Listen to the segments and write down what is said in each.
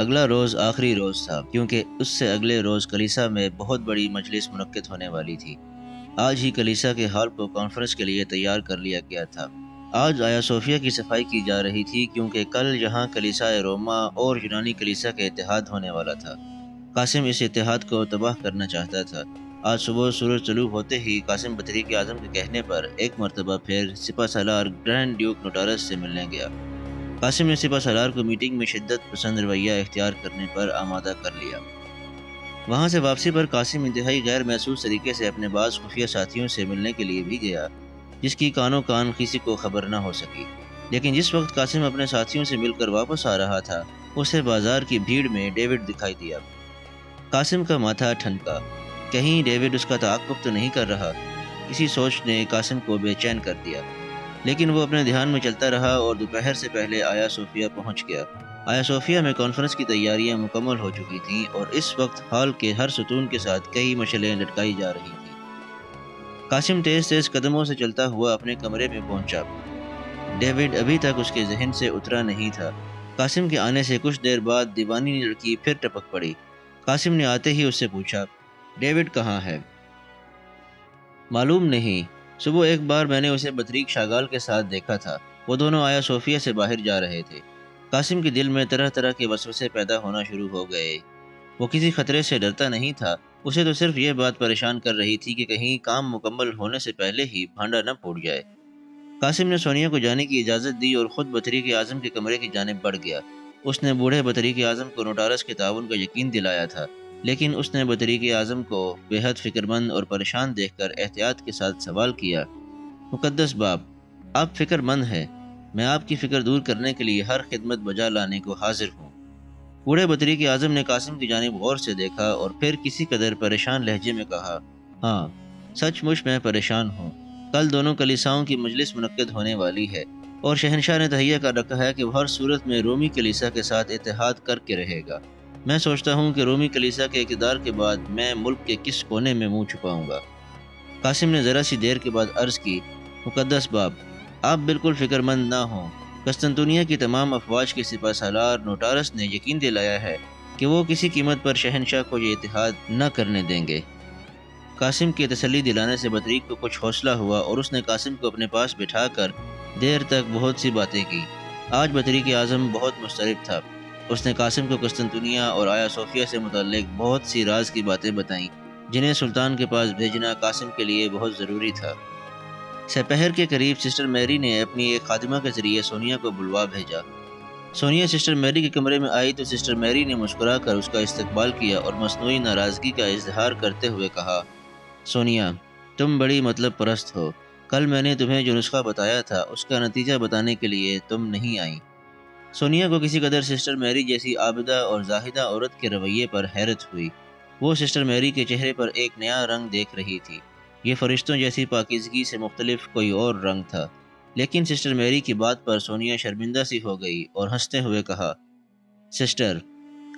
اگلا روز آخری روز تھا کیونکہ اس سے اگلے روز کلیسا میں بہت بڑی مجلس منعقد ہونے والی تھی۔ آج ہی کلیسا کے ہال کو کانفرنس کے لیے تیار کر لیا گیا تھا۔ آج آیا صوفیہ کی صفائی کی جا رہی تھی کیونکہ کل یہاں کلیسا روما اور یونانی کلیسا کا اتحاد ہونے والا تھا۔ قاسم اس اتحاد کو تباہ کرنا چاہتا تھا۔ آج صبح سورج طلوع ہوتے ہی قاسم بطریق اعظم کے کہنے پر ایک مرتبہ پھر سپہ سالار گرینڈ ڈیوک نوٹارس سے ملنے گیا۔ قاسم نے سپہ سالار کو میٹنگ میں شدت پسند رویہ اختیار کرنے پر آمادہ کر لیا۔ وہاں سے واپسی پر قاسم انتہائی غیر محسوس طریقے سے اپنے بعض خفیہ ساتھیوں سے ملنے کے لیے بھی گیا، جس کی کانوں کان کسی کو خبر نہ ہو سکی۔ لیکن جس وقت قاسم اپنے ساتھیوں سے مل کر واپس آ رہا تھا، اسے بازار کی بھیڑ میں ڈیوڈ دکھائی دیا۔ قاسم کا ماتھا ٹھنکا، کہیں ڈیوڈ اس کا تعاقب تو نہیں کر رہا۔ کسی سوچ نے قاسم کو بے چین کر دیا، لیکن وہ اپنے دھیان میں چلتا رہا اور دوپہر سے پہلے آیا صوفیہ پہنچ گیا۔ آیا صوفیہ میں کانفرنس کی تیاریاں مکمل ہو چکی تھیں اور اس وقت ہال کے ہر ستون کے ساتھ کئی مشعلیں لٹکائی جا رہی تھیں۔ قاسم تیز تیز قدموں سے چلتا ہوا اپنے کمرے میں پہنچا۔ ڈیوڈ ابھی تک اس کے ذہن سے اترا نہیں تھا۔ قاسم کے آنے سے کچھ دیر بعد دیوانی لڑکی پھر ٹپک پڑی۔ قاسم نے آتے ہی اس سے پوچھا، ڈیوڈ کہاں ہے؟ معلوم نہیں، صبح ایک بار میں نے اسے بطریق شاگال کے ساتھ دیکھا تھا۔ وہ دونوں آیا صوفیہ سے باہر جا رہے تھے۔ قاسم کے دل میں طرح طرح کے وسوسے پیدا ہونا شروع ہو گئے۔ وہ کسی خطرے سے ڈرتا نہیں تھا، اسے تو صرف یہ بات پریشان کر رہی تھی کہ کہیں کام مکمل ہونے سے پہلے ہی بھانڈا نہ پھوٹ جائے۔ قاسم نے سونیا کو جانے کی اجازت دی اور خود بطریق اعظم کے کمرے کی جانب بڑھ گیا۔ اس نے بوڑھے بطریق اعظم کو نوٹارس کے تعاون کا یقین دلایا تھا، لیکن اس نے بطریق اعظم کو بے حد فکر مند اور پریشان دیکھ کر احتیاط کے ساتھ سوال کیا، مقدس باپ، آپ فکر مند ہیں، میں آپ کی فکر دور کرنے کے لیے ہر خدمت بجا لانے کو حاضر ہوں۔ بوڑھے بطریق اعظم نے قاسم کی جانب غور سے دیکھا اور پھر کسی قدر پریشان لہجے میں کہا، ہاں، سچ مچ میں پریشان ہوں۔ کل دونوں کلیساؤں کی مجلس منعقد ہونے والی ہے اور شہنشاہ نے تہیہ کر رکھا ہے کہ وہ ہر صورت میں رومی کلیسا کے ساتھ اتحاد کر کے رہے گا۔ میں سوچتا ہوں کہ رومی کلیسا کے اقتدار کے بعد میں ملک کے کس کونے میں منہ چھپاؤں گا۔ قاسم نے ذرا سی دیر کے بعد عرض کی، مقدس باپ، آپ بالکل فکر مند نہ ہوں۔ قسطنطنیہ کی تمام افواج کے سپہ سالار نوٹارس نے یقین دلایا ہے کہ وہ کسی قیمت پر شہنشاہ کو یہ اتحاد نہ کرنے دیں گے۔ قاسم کے تسلی دلانے سے بطریق کو کچھ حوصلہ ہوا اور اس نے قاسم کو اپنے پاس بٹھا کر دیر تک بہت سی باتیں کی۔ آج بطریق اعظم بہت مضطرب تھا۔ اس نے قاسم کو قسطنطنیہ اور آیا صوفیہ سے متعلق بہت سی راز کی باتیں بتائیں، جنہیں سلطان کے پاس بھیجنا قاسم کے لیے بہت ضروری تھا۔ سپہر کے قریب سسٹر میری نے اپنی ایک خادمہ کے ذریعے سونیا کو بلوا بھیجا۔ سونیا سسٹر میری کے کمرے میں آئی تو سسٹر میری نے مسکرا کر اس کا استقبال کیا اور مصنوعی ناراضگی کا اظہار کرتے ہوئے کہا، سونیا، تم بڑی مطلب پرست ہو۔ کل میں نے تمہیں جو نسخہ بتایا تھا اس کا نتیجہ بتانے کے لیے تم نہیں آئیں۔ سونیا کو کسی قدر سسٹر میری جیسی عابدہ اور زاہدہ عورت کے رویے پر حیرت ہوئی۔ وہ سسٹر میری کے چہرے پر ایک نیا رنگ دیکھ رہی تھی۔ یہ فرشتوں جیسی پاکیزگی سے مختلف کوئی اور رنگ تھا۔ لیکن سسٹر میری کی بات پر سونیا شرمندہ سی ہو گئی اور ہنستے ہوئے کہا، سسٹر،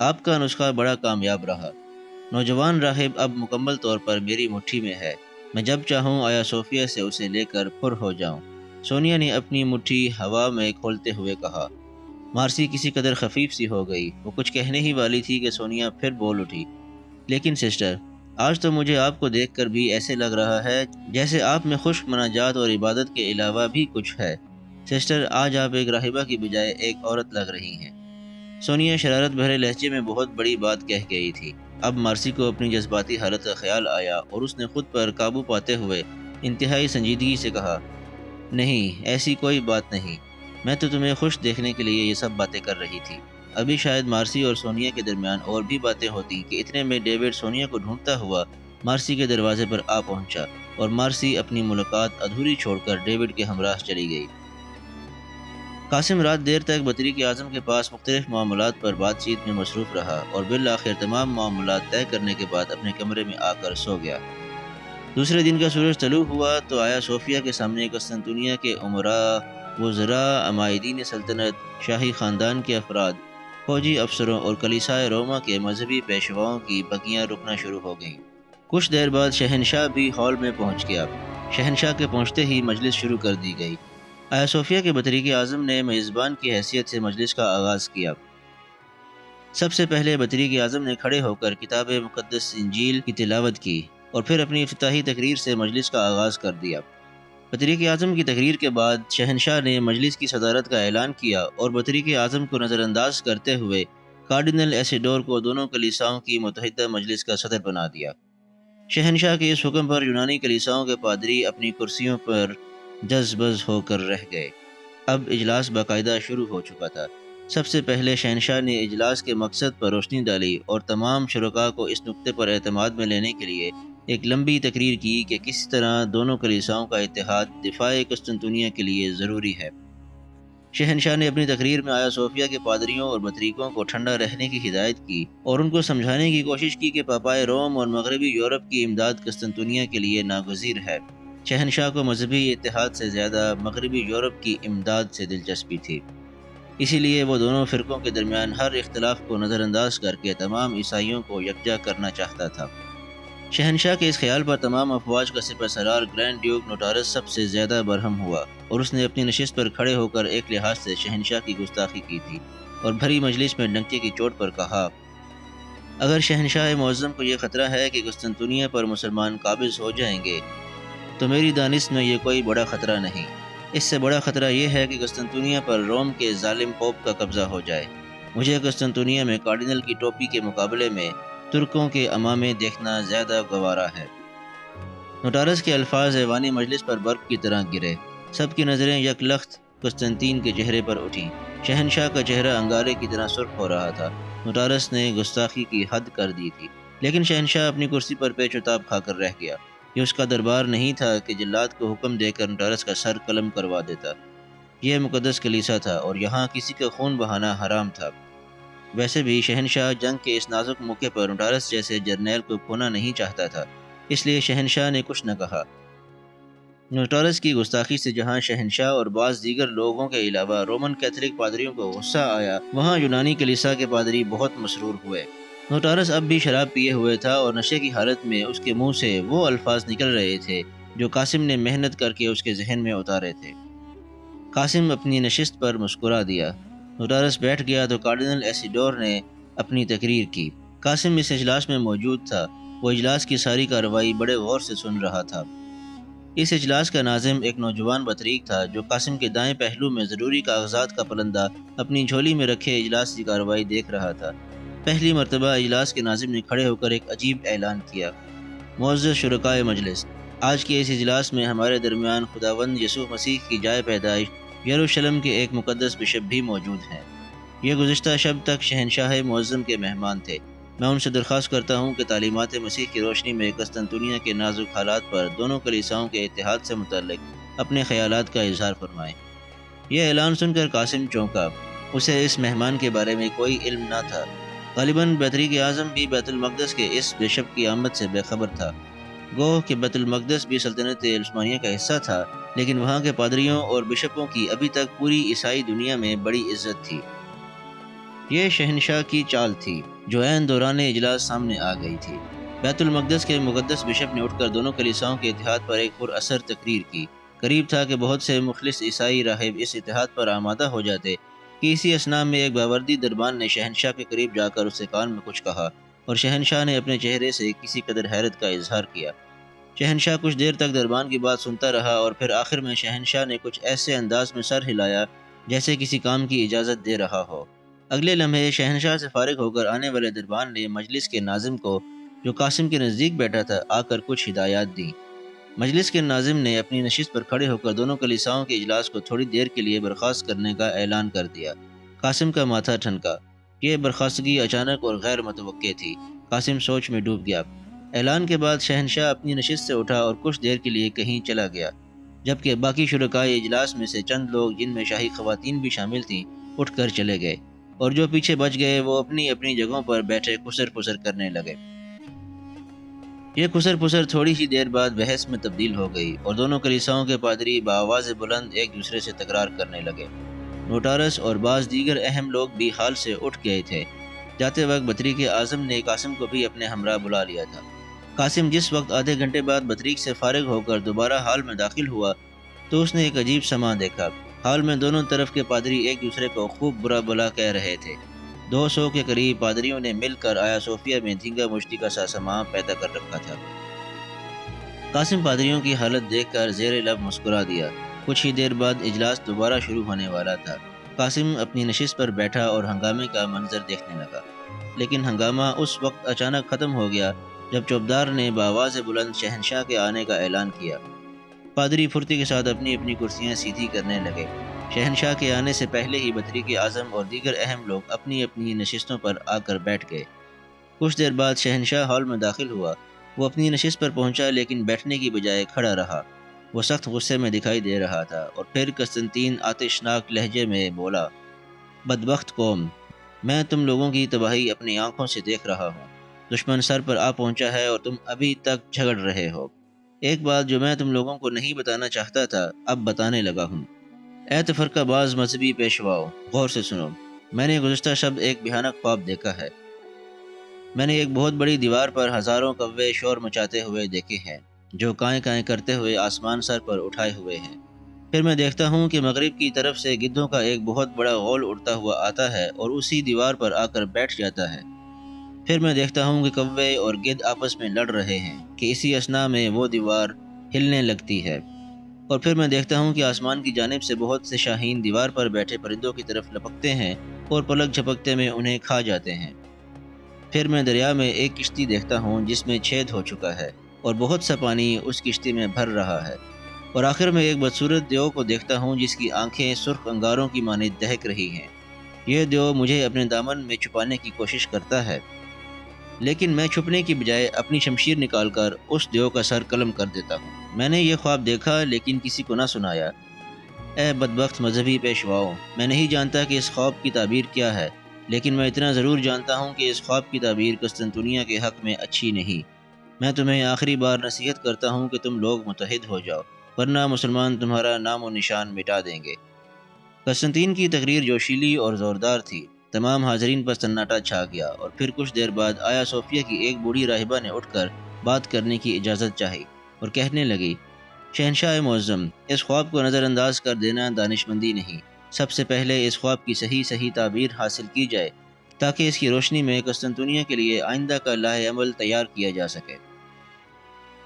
آپ کا نسخہ بڑا کامیاب رہا۔ نوجوان راہب اب مکمل طور پر میری مٹھی میں ہے۔ میں جب چاہوں آیا صوفیہ سے اسے لے کر پر ہو جاؤں۔ سونیا نے اپنی مٹھی ہوا میں کھولتے ہوئے کہا۔ مارسی کسی قدر خفیف سی ہو گئی۔ وہ کچھ کہنے ہی والی تھی کہ سونیا پھر بول اٹھی، لیکن سسٹر، آج تو مجھے آپ کو دیکھ کر بھی ایسے لگ رہا ہے جیسے آپ میں خشک مناجات اور عبادت کے علاوہ بھی کچھ ہے۔ سسٹر، آج آپ ایک راہبہ کی بجائے ایک عورت لگ رہی ہیں۔ سونیا شرارت بھرے لہجے میں بہت بڑی بات کہہ گئی تھی۔ اب مارسی کو اپنی جذباتی حالت کا خیال آیا اور اس نے خود پر قابو پاتے ہوئے انتہائی سنجیدگی سے کہا، نہیں، ایسی کوئی بات نہیں، میں تو تمہیں خوش دیکھنے کے لیے یہ سب باتیں کر رہی تھی۔ ابھی شاید مارسی اور سونیا کے درمیان اور بھی باتیں ہوتی کہ اتنے میں ڈیوڈ سونیا کو ڈھونڈتا ہوا مارسی کے دروازے پر آ پہنچا اور مارسی اپنی ملاقات ادھوری چھوڑ کر ڈیوڈ کے ہمراہ چلی گئی۔ قاسم رات دیر تک بطریق اعظم کے پاس مختلف معاملات پر بات چیت میں مصروف رہا اور بالآخر تمام معاملات طے کرنے کے بعد اپنے کمرے میں آ کر سو گیا۔ دوسرے دن کا سورج طلوع ہوا تو آیا صوفیہ کے سامنے قسطنطنیہ کے امراء، وزراء، عمائدین سلطنت، شاہی خاندان کے افراد، فوجی افسروں اور کلیسائے روما کے مذہبی پیشواؤں کی بگیاں رکنا شروع ہو گئیں۔ کچھ دیر بعد شہنشاہ بھی ہال میں پہنچ گیا۔ شہنشاہ کے پہنچتے ہی مجلس شروع کر دی گئی۔ آیا صوفیہ کے بطریق اعظم نے میزبان کی حیثیت سے مجلس کا آغاز کیا۔ سب سے پہلے بطریق اعظم نے کھڑے ہو کر کتاب مقدس انجیل کی تلاوت کی اور پھر اپنی افتتاحی تقریر سے مجلس کا آغاز کر دیا۔ بطریق اعظم کی تقریر کے بعد شہنشاہ نے مجلس کی صدارت کا اعلان کیا اور بطریق اعظم کو نظر انداز کرتے ہوئے کارڈینل ایسیڈور کو دونوں کلیساؤں کی متحدہ مجلس کا صدر بنا دیا۔ شہنشاہ کے اس حکم پر یونانی کلیساؤں کے پادری اپنی کرسیوں پر جز بز ہو کر رہ گئے۔ اب اجلاس باقاعدہ شروع ہو چکا تھا۔ سب سے پہلے شہنشاہ نے اجلاس کے مقصد پر روشنی ڈالی اور تمام شرکاء کو اس نقطے پر اعتماد میں لینے کے لیے ایک لمبی تقریر کی کہ کس طرح دونوں کلیساؤں کا اتحاد دفاع قسطنطنیہ کے لیے ضروری ہے۔ شہنشاہ نے اپنی تقریر میں آیا صوفیہ کے پادریوں اور بطریقوں کو ٹھنڈا رہنے کی ہدایت کی اور ان کو سمجھانے کی کوشش کی کہ پاپائے روم اور مغربی یورپ کی امداد قسطنطنیہ کے لیے ناگزیر ہے۔ شہنشاہ کو مذہبی اتحاد سے زیادہ مغربی یورپ کی امداد سے دلچسپی تھی، اسی لیے وہ دونوں فرقوں کے درمیان ہر اختلاف کو نظر انداز کر کے تمام عیسائیوں کو یکجا کرنا چاہتا تھا۔ شہنشاہ کے اس خیال پر تمام افواج کا سپہ سالار گرینڈ ڈیوک نوٹارس سب سے زیادہ برہم ہوا اور اس نے اپنی نشست پر کھڑے ہو کر ایک لحاظ سے شہنشاہ کی گستاخی کی تھی اور بھری مجلس میں ڈنکے کی چوٹ پر کہا، اگر شہنشاہ معظم کو یہ خطرہ ہے کہ قسطنطنیہ پر مسلمان قابض ہو جائیں گے تو میری دانست میں یہ کوئی بڑا خطرہ نہیں۔ اس سے بڑا خطرہ یہ ہے کہ قسطنطنیہ پر روم کے ظالم پوپ کا قبضہ ہو جائے۔ مجھے قسطنطنیہ میں کارڈینل کی ٹوپی کے مقابلے میں ترکوں کے امامے دیکھنا زیادہ گوارا ہے۔ نوٹارس کے الفاظ ایوانی مجلس پر برف کی طرح گرے۔ سب کی نظریں یک لخت قسطنطین کے چہرے پر اٹھیں۔ شہنشاہ کا چہرہ انگارے کی طرح سرخ ہو رہا تھا۔ نوٹارس نے گستاخی کی حد کر دی تھی، لیکن شہنشاہ اپنی کرسی پر پیچ و تاب کھا کر رہ گیا۔ یہ اس کا دربار نہیں تھا کہ جلاد کو حکم دے کر نوٹارس کا سر قلم کروا دیتا۔ یہ مقدس کلیسا تھا اور یہاں کسی کا خون بہانا حرام تھا۔ ویسے بھی شہنشاہ جنگ کے اس نازک موقع پر نوٹارس جیسے جرنیل کو کھونا نہیں چاہتا تھا، اس لیے شہنشاہ نے کچھ نہ کہا۔ نوٹارس کی گستاخی سے جہاں شہنشاہ اور بعض دیگر لوگوں کے علاوہ رومن کیتھولک پادریوں کو غصہ آیا، وہاں یونانی کلیسا کے پادری بہت مسرور ہوئے۔ نوٹارس اب بھی شراب پیے ہوئے تھا اور نشے کی حالت میں اس کے منہ سے وہ الفاظ نکل رہے تھے جو قاسم نے محنت کر کے اس کے ذہن میں اتارے تھے۔ قاسم اپنی نشست پر مسکرا دیا۔ نوٹارس بیٹھ گیا تو کارڈینل ایسیڈور نے اپنی تقریر کی۔ قاسم اس اجلاس میں موجود تھا۔ وہ اجلاس کی ساری کارروائی بڑے غور سے سن رہا تھا۔ اس اجلاس کا ناظم ایک نوجوان بطریق تھا جو قاسم کے دائیں پہلو میں ضروری کاغذات کا پلندہ اپنی جھولی میں رکھے اجلاس کی کارروائی دیکھ رہا تھا۔ پہلی مرتبہ اجلاس کے ناظم نے کھڑے ہو کر ایک عجیب اعلان کیا، معزز شرکائے مجلس، آج کے اس اجلاس میں ہمارے درمیان خداوند یسوع مسیح کی جائے پیدائش یروشلم کے ایک مقدس بشپ بھی موجود ہیں۔ یہ گزشتہ شب تک شہنشاہ معظم کے مہمان تھے۔ میں ان سے درخواست کرتا ہوں کہ تعلیمات مسیح کی روشنی میں قسطنطنیہ کے نازک حالات پر دونوں کلیساؤں کے اتحاد سے متعلق اپنے خیالات کا اظہار فرمائیں۔ یہ اعلان سن کر قاسم چونکا۔ اسے اس مہمان کے بارے میں کوئی علم نہ تھا۔ غالباً بطریق اعظم بھی بیت المقدس کے اس بشپ کی آمد سے بے خبر تھا۔ گوہ کہ بیت المقدس بھی سلطنت عثمانیہ کا حصہ تھا، لیکن وہاں کے پادریوں اور بشپوں کی ابھی تک پوری عیسائی دنیا میں بڑی عزت تھی۔ یہ شہنشاہ کی چال تھی جو عین دوران اجلاس سامنے آ گئی تھی۔ بیت المقدس کے مقدس بشپ نے اٹھ کر دونوں کلیساؤں کے اتحاد پر ایک پر اثر تقریر کی۔ قریب تھا کہ بہت سے مخلص عیسائی راہب اس اتحاد پر آمادہ ہو جاتے کہ اسی اثناء میں ایک باوردی دربان نے شہنشاہ کے قریب جا کر اس سے کان میں کچھ کہا اور شہنشاہ نے اپنے چہرے سے کسی قدر حیرت کا اظہار کیا۔ شہنشاہ کچھ دیر تک دربان کی بات سنتا رہا اور پھر آخر میں شہنشاہ نے کچھ ایسے انداز میں سر ہلایا جیسے کسی کام کی اجازت دے رہا ہو۔ اگلے لمحے شہنشاہ سے فارغ ہو کر آنے والے دربان نے مجلس کے ناظم کو، جو قاسم کے نزدیک بیٹھا تھا، آ کر کچھ ہدایات دیں۔ مجلس کے ناظم نے اپنی نشست پر کھڑے ہو کر دونوں کلیساؤں کے اجلاس کو تھوڑی دیر کے لیے برخاست کرنے کا اعلان کر دیا۔ قاسم کا ماتھا ٹھنکا۔ یہ برخاستگی اچانک اور غیر متوقع تھی۔ قاسم سوچ میں ڈوب گیا۔ اعلان کے بعد شہنشاہ اپنی نشست سے اٹھا اور کچھ دیر کے لیے کہیں چلا گیا، جبکہ باقی شرکائے اجلاس میں سے چند لوگ، جن میں شاہی خواتین بھی شامل تھیں، اٹھ کر چلے گئے اور جو پیچھے بچ گئے وہ اپنی اپنی جگہوں پر بیٹھے خسر پسر کرنے لگے۔ یہ خسر پسر تھوڑی ہی دیر بعد بحث میں تبدیل ہو گئی اور دونوں کلیساؤں کے پادری بآواز بلند ایک دوسرے سے تکرار کرنے لگے۔ نوٹارس اور بعض دیگر اہم لوگ بھی حال سے اٹھ گئے تھے۔ جاتے وقت بطریق اعظم نے قاسم کو بھی اپنے ہمراہ بلا لیا تھا۔ قاسم جس وقت آدھے گھنٹے بعد بطریق سے فارغ ہو کر دوبارہ ہال میں داخل ہوا تو اس نے ایک عجیب سماں دیکھا۔ ہال میں دونوں طرف کے پادری ایک دوسرے کو خوب برا بلا کہہ رہے تھے۔ 200 کے قریب پادریوں نے مل کر آیا صوفیہ میں دھینگا مشتی کا ساسماں پیدا کر رکھا تھا۔ قاسم پادریوں کی حالت دیکھ کر زیر لب مسکرا دیا۔ کچھ ہی دیر بعد اجلاس دوبارہ شروع ہونے والا تھا۔ قاسم اپنی نشست پر بیٹھا اور ہنگامے کا منظر دیکھنے لگا، لیکن ہنگامہ اس وقت اچانک ختم ہو گیا جب چوبدار نے بآواز بلند شہنشاہ کے آنے کا اعلان کیا۔ پادری پھرتی کے ساتھ اپنی اپنی کرسیاں سیدھی کرنے لگے۔ شہنشاہ کے آنے سے پہلے ہی بطریق اعظم اور دیگر اہم لوگ اپنی اپنی نشستوں پر آ کر بیٹھ گئے۔ کچھ دیر بعد شہنشاہ ہال میں داخل ہوا۔ وہ اپنی نشست پر پہنچا لیکن بیٹھنے کی بجائے کھڑا رہا۔ وہ سخت غصے میں دکھائی دے رہا تھا اور پھر قسطنطین آتشناک لہجے میں بولا، بدبخت قوم، میں تم لوگوں کی تباہی اپنی آنکھوں سے دیکھ رہا ہوں۔ دشمن سر پر آ پہنچا ہے اور تم ابھی تک جھگڑ رہے ہو۔ ایک بات جو میں تم لوگوں کو نہیں بتانا چاہتا تھا اب بتانے لگا ہوں۔ اے تفرقہ باز مذہبی پیشواؤ، غور سے سنو۔ میں نے گزشتہ شب ایک بھیانک خواب دیکھا ہے۔ میں نے ایک بہت بڑی دیوار پر ہزاروں کوے شور مچاتے ہوئے دیکھے ہیں، جو کائیں کائیں کرتے ہوئے آسمان سر پر اٹھائے ہوئے ہیں۔ پھر میں دیکھتا ہوں کہ مغرب کی طرف سے گدھوں کا ایک بہت بڑا غول اڑتا ہوا آتا ہے اور اسی دیوار پر آ کر بیٹھ جاتا ہے۔ پھر میں دیکھتا ہوں کہ کوے اور گدھ آپس میں لڑ رہے ہیں کہ اسی اثنا میں وہ دیوار ہلنے لگتی ہے، اور پھر میں دیکھتا ہوں کہ آسمان کی جانب سے بہت سے شاہین دیوار پر بیٹھے پرندوں کی طرف لپکتے ہیں اور پلک جھپکتے میں انہیں کھا جاتے ہیں۔ پھر میں دریا میں ایک کشتی دیکھتا ہوں جس میں چھید ہو چکا ہے اور بہت سا پانی اس کشتی میں بھر رہا ہے، اور آخر میں ایک بدصورت دیو کو دیکھتا ہوں جس کی آنکھیں سرخ انگاروں کی مانند دہک رہی ہیں۔ یہ دیو مجھے اپنے دامن میں چھپانے کی کوشش کرتا ہے، لیکن میں چھپنے کی بجائے اپنی شمشیر نکال کر اس دیو کا سر قلم کر دیتا ہوں۔ میں نے یہ خواب دیکھا لیکن کسی کو نہ سنایا۔ اے بدبخت مذہبی پیشواؤ، میں نہیں جانتا کہ اس خواب کی تعبیر کیا ہے، لیکن میں اتنا ضرور جانتا ہوں کہ اس خواب کی تعبیر قسطنطنیہ کے حق میں اچھی نہیں۔ میں تمہیں آخری بار نصیحت کرتا ہوں کہ تم لوگ متحد ہو جاؤ، ورنہ مسلمان تمہارا نام و نشان مٹا دیں گے۔ قسطنطین کی تقریر جوشیلی اور زوردار تھی۔ تمام حاضرین پر سناٹا چھا گیا، اور پھر کچھ دیر بعد آیا صوفیہ کی ایک بوڑھی راہبہ نے اٹھ کر بات کرنے کی اجازت چاہی اور کہنے لگی، شہنشاہ معظم، اس خواب کو نظر انداز کر دینا دانشمندی نہیں۔ سب سے پہلے اس خواب کی صحیح تعبیر حاصل کی جائے تاکہ اس کی روشنی میں قسطنطنیہ کے لیے آئندہ کا لائحہ عمل تیار کیا جا سکے۔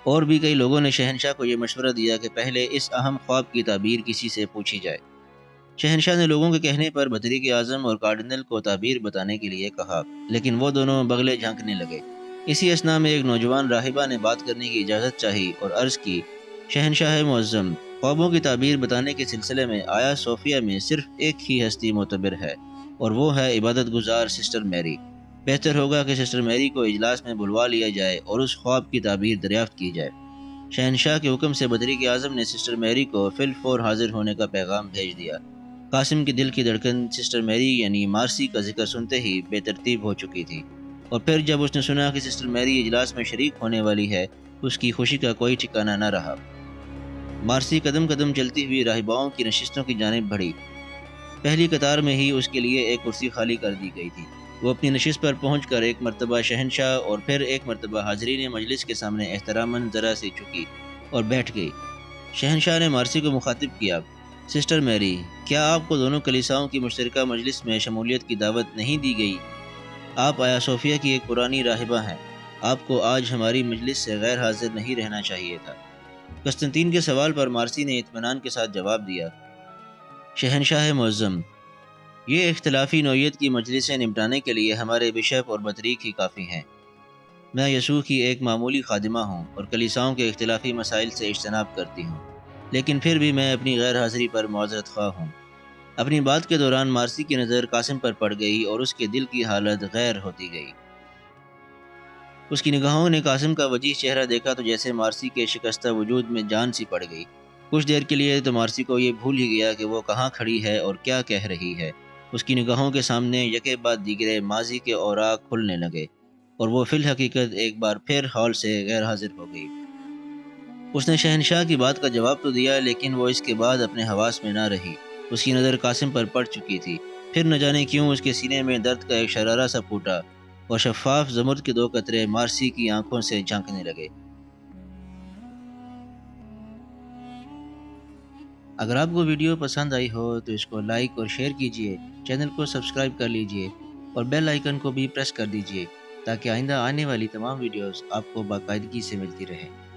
اور بھی کئی لوگوں نے شہنشاہ کو یہ مشورہ دیا کہ پہلے اس اہم خواب کی تعبیر کسی سے پوچھی جائے۔ شہنشاہ نے لوگوں کے کہنے پر بطریق اعظم اور کارڈنل کو تعبیر بتانے کے لیے کہا، لیکن وہ دونوں بغلے جھانکنے لگے۔ اسی اثنا میں ایک نوجوان راہبہ نے بات کرنے کی اجازت چاہی اور عرض کی، شہنشاہ معظم، خوابوں کی تعبیر بتانے کے سلسلے میں آیا صوفیہ میں صرف ایک ہی ہستی معتبر ہے، اور وہ ہے عبادت گزار سسٹر میری۔ بہتر ہوگا کہ سسٹر میری کو اجلاس میں بلوا لیا جائے اور اس خواب کی تعبیر دریافت کی جائے۔ شہنشاہ کے حکم سے بطریق اعظم نے سسٹر میری کو فی الفور حاضر ہونے کا پیغام بھیج دیا۔ قاسم کی دل کی دھڑکن سسٹر میری یعنی مارسی کا ذکر سنتے ہی بے ترتیب ہو چکی تھی، اور پھر جب اس نے سنا کہ سسٹر میری اجلاس میں شریک ہونے والی ہے، اس کی خوشی کا کوئی ٹھکانہ نہ رہا۔ مارسی قدم قدم چلتی ہوئی راہباؤں کی نشستوں کی جانب بڑھی۔ پہلی قطار میں ہی اس کے لیے ایک کرسی خالی کر دی گئی تھی۔ وہ اپنی نشست پر پہنچ کر ایک مرتبہ شہنشاہ اور پھر ایک مرتبہ حاضرین مجلس کے سامنے احتراماً ذرا سی جھکی اور بیٹھ گئی۔ شہنشاہ نے مارسی کو مخاطب کیا، سسٹر میری، کیا آپ کو دونوں کلیساؤں کی مشترکہ مجلس میں شمولیت کی دعوت نہیں دی گئی؟ آپ آیا صوفیہ کی ایک پرانی راہبہ ہیں۔ آپ کو آج ہماری مجلس سے غیر حاضر نہیں رہنا چاہیے تھا۔ قسطنطین کے سوال پر مارسی نے اطمینان کے ساتھ جواب دیا، شہنشاہ معظم، یہ اختلافی نوعیت کی مجلسیں نمٹانے کے لیے ہمارے بشپ اور بطریق ہی کافی ہیں۔ میں یسوع کی ایک معمولی خادمہ ہوں اور کلیساؤں کے اختلافی مسائل سے اجتناب کرتی ہوں، لیکن پھر بھی میں اپنی غیر حاضری پر معذرت خواہ ہوں۔ اپنی بات کے دوران مارسی کی نظر قاسم پر پڑ گئی اور اس کے دل کی حالت غیر ہوتی گئی۔ اس کی نگاہوں نے قاسم کا وجیح چہرہ دیکھا تو جیسے مارسی کے شکستہ وجود میں جان سی پڑ گئی۔ کچھ دیر کے لیے تو مارسی کو یہ بھول ہی گیا کہ وہ کہاں کھڑی ہے اور کیا کہہ رہی ہے۔ اس کی نگاہوں کے سامنے یکے بعد دیگرے ماضی کے اوراق کھلنے لگے، اور وہ فی الحقیقت ایک بار پھر ہال سے غیر حاضر ہو گئی۔ اس نے شہنشاہ کی بات کا جواب تو دیا، لیکن وہ اس کے بعد اپنے حواس میں نہ رہی۔ اس کی نظر قاسم پر پڑ چکی تھی۔ پھر نہ جانے کیوں اس کے سینے میں درد کا ایک شرارہ سا پھوٹا اور شفاف زمرد کے 2 قطرے مارسی کی آنکھوں سے جھانکنے لگے۔ اگر آپ کو ویڈیو پسند آئی ہو تو اس کو لائک اور شیئر کیجیے، چینل کو سبسکرائب کر لیجیے اور بیل آئیکن کو بھی پریس کر دیجیے تاکہ آئندہ آنے والی تمام ویڈیوز آپ کو باقاعدگی سے ملتی رہیں۔